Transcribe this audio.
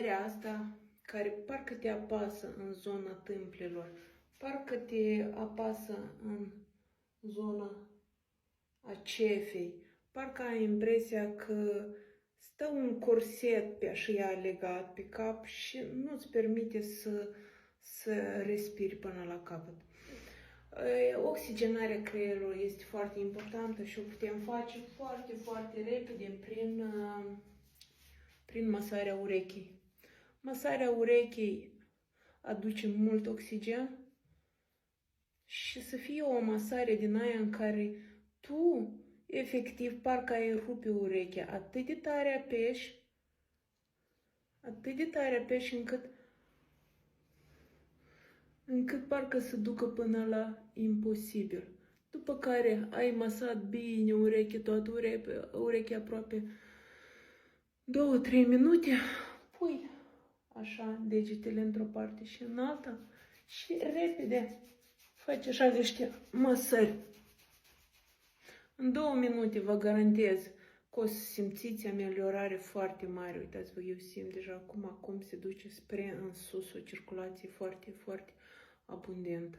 durerea asta care parcă te apasă în zona tâmplelor, parcă te apasă în zona a cefei, parcă ai impresia că stă un corset pe așa legat pe cap și nu-ți permite să respiri până la capăt. Oxigenarea creierului este foarte importantă și o putem face foarte, foarte repede prin masarea urechii. Masarea urechii aduce mult oxigen și să fie o masare din aia în care tu, efectiv, parcă ai rupe urechea. Atât de tare apeși încât parcă se ducă până la imposibil. După care ai masat bine toată urechea aproape 2-3 minute, pui așa degetele într-o parte și în alta și repede faci așa niște masări. În 2 minute vă garantez că o să simțiți ameliorare foarte mare. Uitați-vă, eu simt deja acum se duce spre în sus o circulație foarte, foarte abundentă.